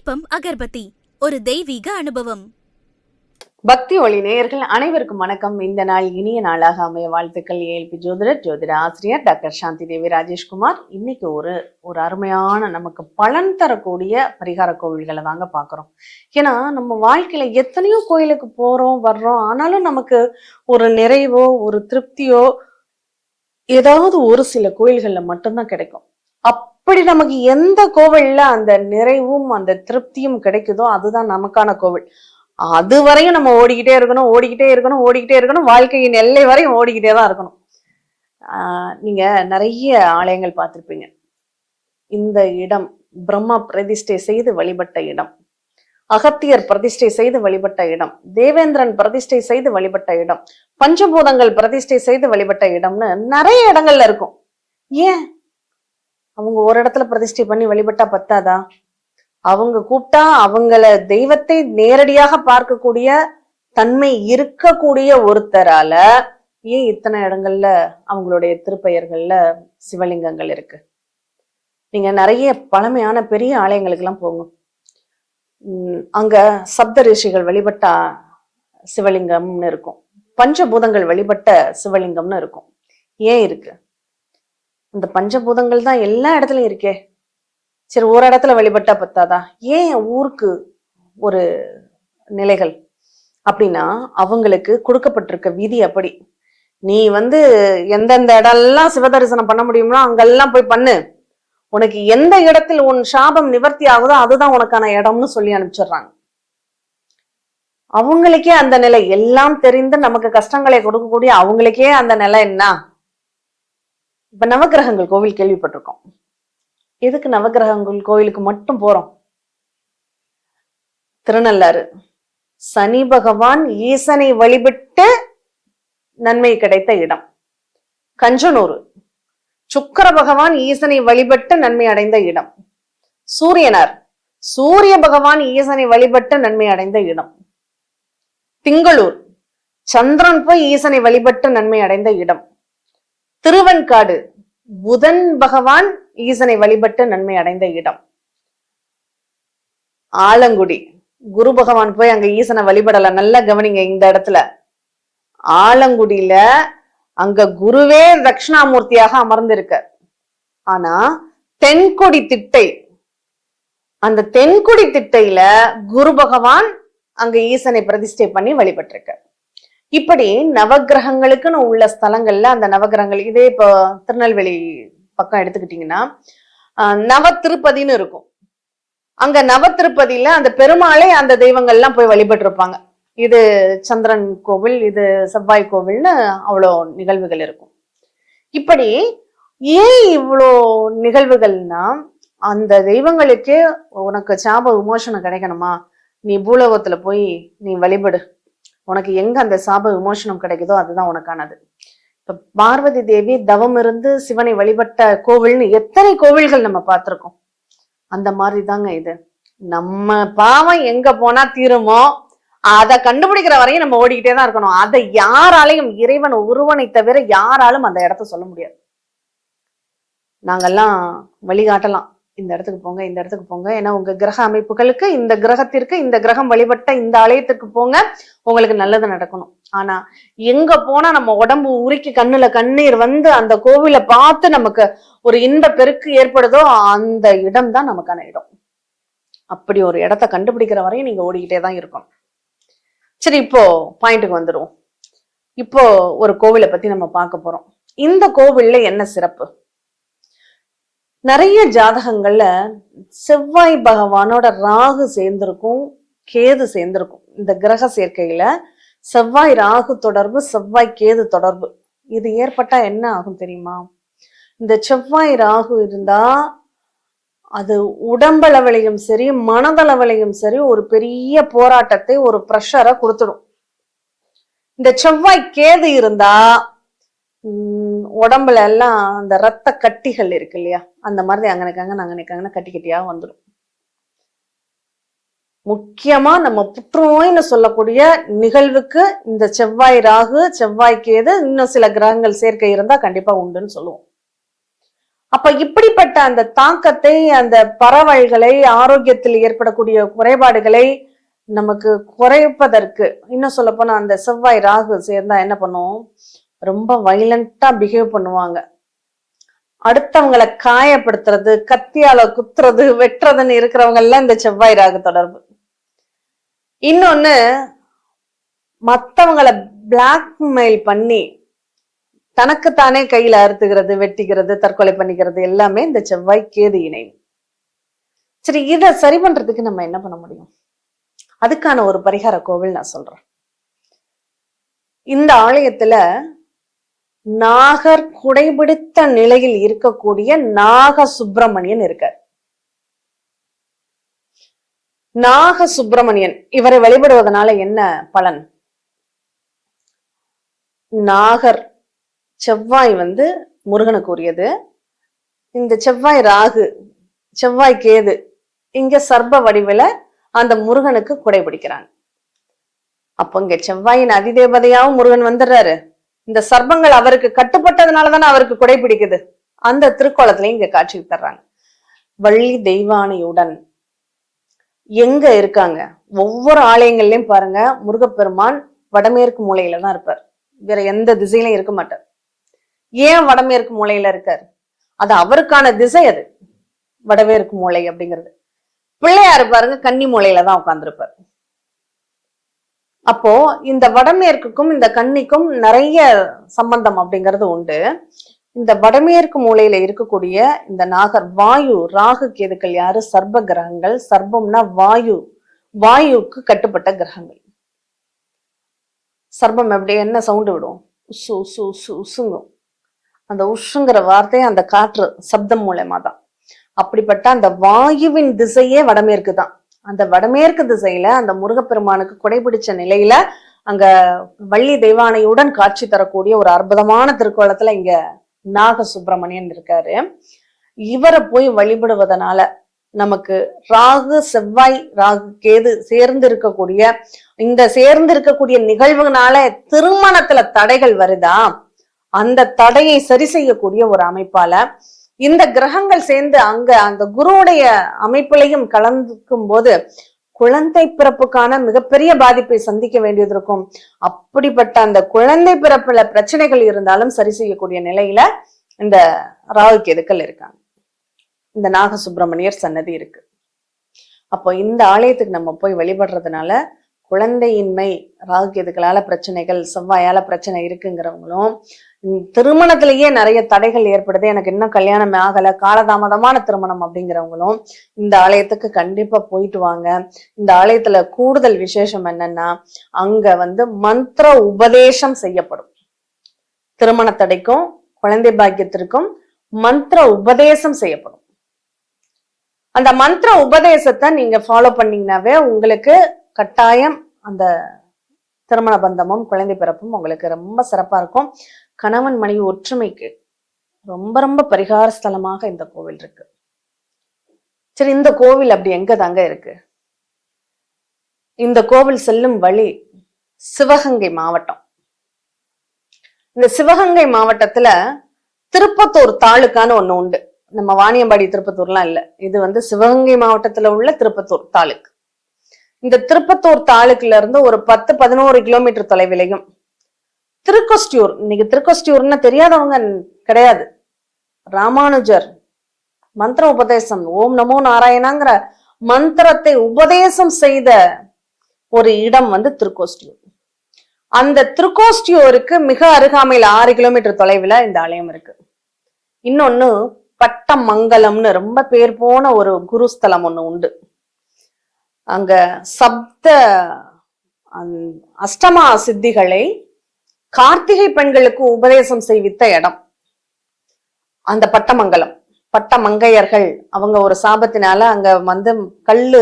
தீபம் அகர்பத்தி ஒரு தெய்வீக அனுபவம். பக்தி ஒளி நேயர்கள் அனைவருக்கும் வணக்கம். இந்த நாள் இனிய நாளாக அமைய வாழ்த்துக்கள். ஏஎல்பி ஜோதிட ஆசிரியர் டாக்டர் சாந்தி தேவி ராஜேஷ்குமார். இன்னைக்கு ஒரு அருமையான நமக்கு பலன் தரக்கூடிய பரிகார கோவில்களை தாங்க பாக்குறோம். ஏன்னா நம்ம வாழ்க்கையில எத்தனையோ கோயிலுக்கு போறோம் வர்றோம், ஆனாலும் நமக்கு ஒரு நிறைவோ ஒரு திருப்தியோ ஏதாவது ஒரு சில கோயில்கள்ல மட்டும்தான் கிடைக்கும். அப்படி நமக்கு எந்த கோவில்ல அந்த நிறைவும் அந்த திருப்தியும் கிடைக்குதோ அதுதான் நமக்கான கோவில். அது வரையும் நம்ம ஓடிக்கிட்டே இருக்கணும், வாழ்க்கையின் எல்லை வரையும் ஓடிக்கிட்டே தான் இருக்கணும். நீங்க நிறைய ஆலயங்கள் பார்த்திருப்பீங்க. இந்த இடம் பிரம்மா பிரதிஷ்டை செய்து வழிபட்ட இடம், அகத்தியர் பிரதிஷ்டை செய்து வழிபட்ட இடம், தேவேந்திரன் பிரதிஷ்டை செய்து வழிபட்ட இடம், பஞ்சபூதங்கள் பிரதிஷ்டை செய்து வழிபட்ட இடம்னு நிறைய இடங்கள்ல இருக்கும். ஏன் அவங்க ஒரு இடத்துல பிரதிஷ்டை பண்ணி வழிபட்டா பத்தாதா? அவங்க கூப்பிட்டா அவங்கள தெய்வத்தை நேரடியாக பார்க்கக்கூடிய தன்மை இருக்கக்கூடிய ஒருத்தரால ஏன் இத்தனை இடங்கள்ல அவங்களுடைய திருப்பெயர்கள்ல சிவலிங்கங்கள் இருக்கு? நீங்க நிறைய பழமையான பெரிய ஆலயங்களுக்கு எல்லாம் போங்க. அங்க சப்த ரிஷிகள் வழிபட்ட சிவலிங்கம்னு இருக்கும், பஞ்சபூதங்கள் வழிபட்ட சிவலிங்கம்னு இருக்கும். ஏன் இருக்கு? இந்த பஞ்சபூதங்கள் தான் எல்லா இடத்துலயும் இருக்கே. சரி, ஒரு இடத்துல வழிபட்டா பத்தாதா? ஏன் ஊருக்கு ஒரு நிலைகள் அப்படின்னா அவங்களுக்கு கொடுக்கப்பட்டிருக்க விதி அப்படி. நீ எந்தெந்த இடம்லாம் சிவதரிசனம் பண்ண முடியுமோ அங்கெல்லாம் போய் பண்ணு, உனக்கு எந்த இடத்தில் உன் சாபம் நிவர்த்தி ஆகுதோ அதுதான் உனக்கான இடம்னு சொல்லி அனுப்பிச்சிடுறாங்க. அவங்களுக்கே அந்த நிலை, எல்லாம் தெரிந்து நமக்கு கஷ்டங்களை கொடுக்கக்கூடிய அவங்களுக்கே அந்த நிலை என்ன? இப்ப நவகிரகங்கள் கோவில் கேள்விப்பட்டிருக்கோம். எதுக்கு நவகிரகங்கள் கோவிலுக்கு மட்டும் போறோம்? திருநள்ளாறு சனி பகவான் ஈசனை வழிபட்டு நன்மை கிடைத்த இடம். கஞ்சனூர் சுக்கிர பகவான் ஈசனை வழிபட்டு நன்மை அடைந்த இடம். சூரியனார் சூரிய பகவான் ஈசனை வழிபட்டு நன்மை அடைந்த இடம். திங்களூர் சந்திரன் போய் ஈசனை வழிபட்டு நன்மை அடைந்த இடம். திருவெண்காடு புதன் பகவான் ஈசனை வழிபட்டு நன்மை அடைந்த இடம். ஆலங்குடி குரு பகவான் போய் அங்க ஈசனை வழிபடல. நல்லா கவனிங்க, இந்த இடத்துல ஆலங்குடியில அங்க குருவே தட்சிணாமூர்த்தியாக அமர்ந்திருக்க. ஆனா தென்கொடி திட்டை, அந்த தென்கொடி திட்டையில குரு பகவான் அங்க ஈசனை பிரதிஷ்டை பண்ணி வழிபட்டிருக்க. இப்படி நவகிரகங்களுக்குன்னு உள்ள ஸ்தலங்கள்ல அந்த நவகிரகங்கள், இதே இப்போ திருநெல்வேலி பக்கம் எடுத்துக்கிட்டீங்கன்னா நவ திருப்பதின்னு இருக்கும். அங்க நவ திருப்பதியில அந்த பெருமாளை அந்த தெய்வங்கள்லாம் போய் வழிபட்டு இருப்பாங்க. இது சந்திரன் கோவில், இது செவ்வாய் கோவில்னு அவ்வளோ நிகழ்வுகள் இருக்கும். இப்படி ஏன் இவ்வளோ நிகழ்வுகள்னா, அந்த தெய்வங்களுக்கே உனக்கு சாப விமோசனம் கிடைக்கணுமா, நீ பூலோகத்துல போய் நீ வழிபடு, உனக்கு எங்க அந்த சாப விமோசனம் கிடைக்குதோ அதுதான் உனக்கானது. இப்ப பார்வதி தேவி தவம் இருந்து சிவனை வழிபட்ட கோவில்னு எத்தனை கோவில்கள் நம்ம பார்த்திருக்கோம். அந்த மாதிரி தாங்க இது. நம்ம பாவம் எங்க போனா தீருமோ அதை கண்டுபிடிக்கிற வரையும் நம்ம ஓடிக்கிட்டே தான் இருக்கணும். அதை யாராலையும், இறைவன் ஒருவனை தவிர யாராலும் அந்த இடத்த சொல்ல முடியாது. நாங்கெல்லாம் வழிகாட்டலாம், இந்த இடத்துக்கு போங்க, இந்த இடத்துக்கு போங்க, ஏன்னா உங்க கிரக அமைப்புகளுக்கு, இந்த கிரகத்திற்கு, இந்த கிரகம் வழிபட்ட இந்த ஆலயத்துக்கு போங்க, உங்களுக்கு நல்லது நடக்கணும். ஆனா எங்க போனா நம்ம உடம்பு உருக்கி கண்ணுல கண்ணீர் அந்த கோவிலை பார்த்து நமக்கு ஒரு இன்ப பெருக்கு ஏற்படுதோ அந்த இடம் தான் நமக்கான இடம். அப்படி ஒரு இடத்த கண்டுபிடிக்கிற வரையும் நீங்க ஓடிக்கிட்டே தான் இருக்கணும். சரி, இப்போ பாயிண்ட்டுக்கு வந்துடுவோம். இப்போ ஒரு கோவிலை பத்தி நம்ம பார்க்க போறோம். இந்த கோவில்ல என்ன சிறப்பு? நிறைய ஜாதகங்கள்ல செவ்வாய் பகவானோட ராகு சேர்ந்திருக்கும், கேது சேர்ந்திருக்கும். இந்த கிரக சேர்க்கையில செவ்வாய் ராகு தொடர்பு, செவ்வாய் கேது தொடர்பு, இது ஏற்பட்டா என்ன ஆகும் தெரியுமா? இந்த செவ்வாய் ராகு இருந்தா அது உடம்பளவிலையும் சரி மனதளவிலையும் சரி ஒரு பெரிய போராட்டத்தை, ஒரு ப்ரெஷரை கொடுத்துடும். இந்த செவ்வாய் கேது இருந்தா உடம்புல எல்லாம் அந்த ரத்த கட்டிகள் இருக்கு இல்லையா, அந்த மாதிரி அங்கனக்காங்கன்னா கட்டி கட்டியா வந்துடும். முக்கியமா நம்ம புற்றுநோய்னு சொல்லக்கூடிய நிகழ்வுக்கு இந்த செவ்வாய் ராகு, செவ்வாய் கேது, இன்னும் சில கிரகங்கள் சேர்க்கை இருந்தா கண்டிப்பா உண்டுன்னு சொல்லுவோம். அப்ப இப்படிப்பட்ட அந்த தாக்கத்தை, அந்த பரவல்களை, ஆரோக்கியத்தில் ஏற்படக்கூடிய குறைபாடுகளை நமக்கு குறைப்பதற்கு, இன்னும் சொல்ல போனா அந்த செவ்வாய் ராகு சேர்ந்தா என்ன பண்ணும், ரொம்ப வைலண்டா பிஹேவ் பண்ணுவாங்க. அடுத்தவங்களை காயப்படுத்துறது, கத்தியால குத்துறது, வெட்டுறதுன்னு இருக்கிறவங்க எல்லாம் இந்த செவ்வாய் ராகு தொடர்பு. இன்னொன்னு, மத்தவங்களை பிளாக்மெயில் பண்ணி தனக்குத்தானே கையில அறுத்துக்கிறது, வெட்டிக்கிறது, தற்கொலை பண்ணிக்கிறது எல்லாமே இந்த செவ்வாய் கேது இணைவு. சரி, இதை சரி பண்றதுக்கு நம்ம என்ன பண்ண முடியும்? அதுக்கான ஒரு பரிகார கோவில் நான் சொல்றேன். இந்த ஆலயத்துல நாகர் குடைபிடித்த நிலையில் இருக்கக்கூடிய நாக சுப்பிரமணியன் இருக்கார். நாக சுப்பிரமணியன் இவரை வழிபடுவதனால என்ன பலன்? நாகர் செவ்வாய் முருகனுக்கு உரியது. இந்த செவ்வாய் ராகு, செவ்வாய் கேது இங்க சர்ப வடிவில அந்த முருகனுக்கு குடைபிடிக்கிறாங்க. அப்ப இங்க செவ்வாயின் அதிதேவதையாவும் முருகன் வந்துடுறாரு. இந்த சர்பங்கள் அவருக்கு கட்டுப்பட்டதுனாலதானே அவருக்கு குடைபிடிக்குது. அந்த திருக்கோலத்திலையும் இங்க காட்சி தர்றாங்க. வள்ளி தெய்வானையுடன் எங்க இருக்காங்க? ஒவ்வொரு ஆலயங்கள்லயும் பாருங்க, முருகப்பெருமான் வடமேற்கு மூலையில தான் இருப்பார். வேற எந்த திசையிலும் இருக்க மாட்டார். ஏன் வடமேற்கு மூலையில இருக்காரு? அது அவருக்கான திசை. அது வடமேற்கு மூலை அப்படிங்கிறது. பிள்ளையாரு பாருங்க, கன்னி மூலையில தான் உட்கார்ந்துருப்பார். அப்போ இந்த வடமேற்குக்கும் இந்த கன்னிக்கும் நிறைய சம்பந்தம் அப்படிங்கிறது உண்டு. இந்த வடமேற்கு மூலையில இருக்கக்கூடிய இந்த நாகர், வாயு, ராகு கேதுக்கள் யாரு? சர்ப கிரகங்கள். சர்பம்னா வாயு, வாயுக்கு கட்டுப்பட்ட கிரகங்கள். சர்பம் எப்படி என்ன சவுண்டு விடும்? உசு உசு உசு உசுங்கும். அந்த உஷுங்கிற வார்த்தையை அந்த காற்று சப்தம் மூலமா தான். அப்படிப்பட்ட அந்த வாயுவின் திசையே வடமேற்கு தான். அந்த வடமேற்கு திசையில அந்த முருகப்பெருமானுக்கு குடைபிடிச்ச நிலையில அங்க வள்ளி தெய்வானையுடன் காட்சி தரக்கூடிய ஒரு அற்புதமான திருக்கோலத்துல இங்க நாக சுப்பிரமணியன் இருக்காரு. இவரை போய் வழிபடுவதனால நமக்கு ராகு, செவ்வாய், ராகு, கேது சேர்ந்து இருக்கக்கூடிய நிகழ்வுனால திருமணத்துல தடைகள் வருதா, அந்த தடையை சரி செய்யக்கூடிய ஒரு அமைப்பால இந்த கிரகங்கள் சேர்ந்து அங்க அந்த குருவுடைய அமைப்பிலையும் கலந்துக்கும் போது குழந்தை பிறப்புக்கான மிகப்பெரிய பாதிப்பை சந்திக்க வேண்டியது இருக்கும். அப்படிப்பட்ட அந்த குழந்தை பிறப்புல பிரச்சனைகள் இருந்தாலும் சரி செய்யக்கூடிய நிலையில இந்த ராகு கேதுக்கள் இருக்காங்க. இந்த நாக சுப்பிரமணியர் சன்னதி இருக்கு. அப்போ இந்த ஆலயத்துக்கு நம்ம போய் வழிபடுறதுனால குழந்தையின்மை, ராகு கேதுக்களால பிரச்சனைகள், செவ்வாயால பிரச்சனை இருக்குங்கிறவங்களும், திருமணத்திலேயே நிறைய தடைகள் ஏற்படுது, எனக்கு இன்னும் கல்யாணம் ஆகல, காலதாமதமான திருமணம் அப்படிங்கிறவங்களும் இந்த ஆலயத்துக்கு கண்டிப்பா போயிட்டு வாங்க. இந்த ஆலயத்துல கூடுதல் விசேஷம் என்னன்னா, அங்க மந்திர உபதேசம் செய்யப்படும். திருமண தடைக்கும் குழந்தை பாக்கியத்திற்கும் மந்திர உபதேசம் செய்யப்படும். அந்த மந்திர உபதேசத்தை நீங்க ஃபாலோ பண்ணீங்கன்னாவே உங்களுக்கு கட்டாயம் அந்த திருமண பந்தமும் குழந்தை பிறப்பும் உங்களுக்கு ரொம்ப சிறப்பா இருக்கும். கணவன் மனைவி ஒற்றுமைக்கு ரொம்ப ரொம்ப பரிகார ஸ்தலமாக இந்த கோவில் இருக்கு. சரி, இந்த கோவில் அப்படி எங்க தாங்க இருக்கு? இந்த கோவில் செல்லும் வழி சிவகங்கை மாவட்டம். இந்த சிவகங்கை மாவட்டத்துல திருப்பத்தூர் தாலுக்கான்னு ஒண்ணு உண்டு. நம்ம வாணியம்பாடி திருப்பத்தூர்லாம் இல்ல, இது சிவகங்கை மாவட்டத்துல உள்ள திருப்பத்தூர் தாலுக்கு. இந்த திருப்பத்தூர் தாலுக்குல இருந்து ஒரு 10-11 கிலோமீட்டர் தொலைவிலையும் திருக்கொஸ்டியூர், இன்னைக்கு திருக்கொஸ்டியூர்னு தெரியாதவங்க கிடையாது. ராமானுஜர் மந்திர உபதேசம், ஓம் நமோ நாராயணாங்கிற மந்திரத்தை உபதேசம் செய்த ஒரு இடம் திருக்கோஸ்டியூர். அந்த திருக்கோஸ்டியூருக்கு மிக அருகாமையில் 6 கிலோமீட்டர் தொலைவில் இந்த ஆலயம் இருக்கு. இன்னொன்னு பட்டமங்கலம்னு ரொம்ப பேர் போன ஒரு குருஸ்தலம் ஒண்ணு உண்டு. அங்க சப்த அஷ்டமா சித்திகளை கார்த்திகை பெண்களுக்கு உபதேசம் செய்வித்த இடம் அந்த பட்டமங்கலம். பட்டமங்கையர்கள் அவங்க ஒரு சாபத்தினால அங்க கல்லு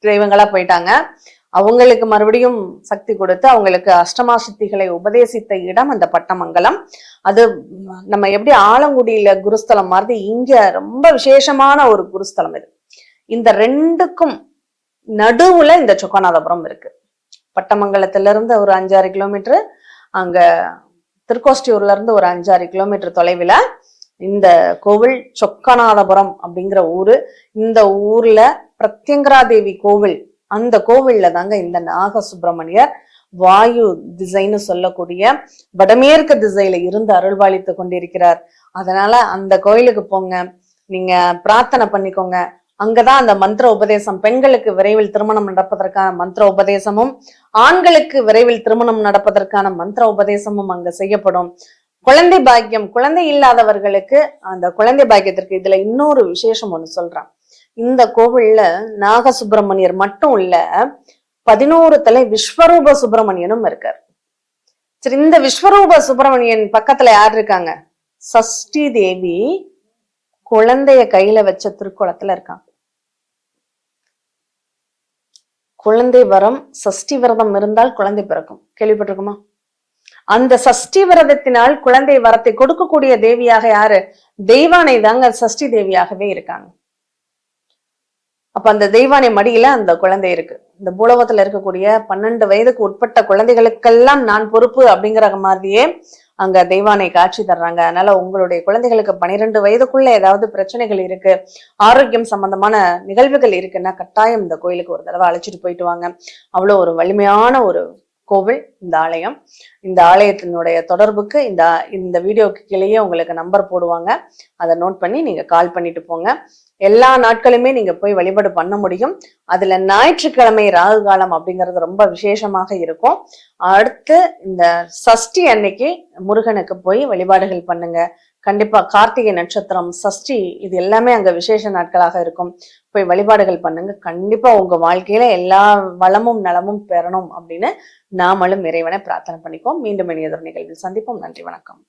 தெய்வங்களா போயிட்டாங்க. அவங்களுக்கு மறுபடியும் சக்தி கொடுத்து அவங்களுக்கு அஷ்டமா சித்திகளை உபதேசித்த இடம் அந்த பட்டமங்கலம். அது நம்ம எப்படி ஆலங்குடியில குருஸ்தலம் மாதிரி இங்க ரொம்ப விசேஷமான ஒரு குருஸ்தலம் இது. இந்த ரெண்டுக்கும் நடுவுல இந்த சொக்கநாதபுரம் இருக்கு. பட்டமங்கலத்துல இருந்து ஒரு 5-6 கிலோமீட்டர், அங்க திருக்கோஸ்டியூர்ல இருந்து ஒரு 5-6 கிலோமீட்டர் தொலைவில் இந்த கோவில் சொக்கநாதபுரம் அப்படிங்கிற ஊரு. இந்த ஊர்ல பிரத்யங்கரா தேவி கோவில், அந்த கோவில்ல தாங்க இந்த நாக சுப்பிரமணியர் வாயு திசைன்னு சொல்லக்கூடிய வடமேற்கு திசையில இருந்து அருள்பாலித்து கொண்டிருக்கிறார். அதனால அந்த கோயிலுக்கு போங்க, நீங்க பிரார்த்தனை பண்ணிக்கோங்க. அங்கதான் அந்த மந்திர உபதேசம், பெண்களுக்கு விரைவில் திருமணம் நடப்பதற்கான மந்திர உபதேசமும், ஆண்களுக்கு விரைவில் திருமணம் நடப்பதற்கான மந்திர உபதேசமும் அங்க செய்யப்படும். குழந்தை பாக்கியம், குழந்தை இல்லாதவர்களுக்கு அந்த குழந்தை பாக்கியத்திற்கு இதுல இன்னொரு விசேஷம் ஒண்ணு சொல்றேன். இந்த கோவில்ல நாக சுப்பிரமணியர் மட்டும் இல்ல, 11 தலை விஸ்வரூப சுப்பிரமணியனும் இருக்கார். சரி, இந்த விஸ்வரூப சுப்பிரமணியன் பக்கத்துல யார் இருக்காங்க? சஷ்டி தேவி குழந்தைய கையில வச்ச திருக்குளத்துல இருக்காங்க. குழந்தை வரம், சஷ்டி விரதம் இருந்தால் குழந்தை பிறக்கும், கேள்விப்பட்டிருக்குமா? அந்த சஷ்டி விரதத்தினால் குழந்தை வரத்தை கொடுக்கக்கூடிய தேவியாக யாரு? தெய்வானை தாங்க சஷ்டி தேவியாகவே இருக்காங்க. அப்ப அந்த தெய்வானை மடியில அந்த குழந்தை இருக்கு. இந்த பூலோகத்துல இருக்கக்கூடிய 12 வயதுக்கு உட்பட்ட குழந்தைகளுக்கெல்லாம் நான் பொறுப்பு அப்படிங்கிற மாதிரியே அங்க தெய்வானை காட்சி தர்றாங்க. அதனால உங்களுடைய குழந்தைகளுக்கு 12 வயதுக்குள்ள ஏதாவது பிரச்சனைகள் இருக்கு, ஆரோக்கியம் சம்பந்தமான நிகழ்வுகள் இருக்குன்னா கட்டாயம் இந்த கோயிலுக்கு ஒரு தடவை அழைச்சிட்டு போயிட்டு வாங்க. அவ்வளவு ஒரு வலிமையான ஒரு கோவில் இந்த ஆலயம். இந்த ஆலயத்தினுடைய தொடர்புக்கு இந்த வீடியோக்கு கீழேயே உங்களுக்கு நம்பர் போடுவாங்க, அதை நோட் பண்ணி நீங்க கால் பண்ணிட்டு போங்க. எல்லா நாட்களுமே நீங்க போய் வழிபாடு பண்ண முடியும். அதுல ஞாயிற்றுக்கிழமை ராகு காலம் அப்படிங்கிறது ரொம்ப விசேஷமாக இருக்கும். அடுத்து இந்த சஷ்டி அன்னைக்கு முருகனுக்கு போய் வழிபாடுகள் பண்ணுங்க. கண்டிப்பா கார்த்திகை நட்சத்திரம், சஷ்டி, இது எல்லாமே அங்க விசேஷ நாட்களாக இருக்கும். போய் வழிபாடுகள் பண்ணுங்க. கண்டிப்பா உங்க வாழ்க்கையில எல்லா வளமும் நலமும் பெறணும் அப்படின்னு நாமளும் இறைவனை பிரார்த்தனை பண்ணிப்போம். மீண்டும் இனியதொரு நிகழ்வில் சந்திப்போம். நன்றி, வணக்கம்.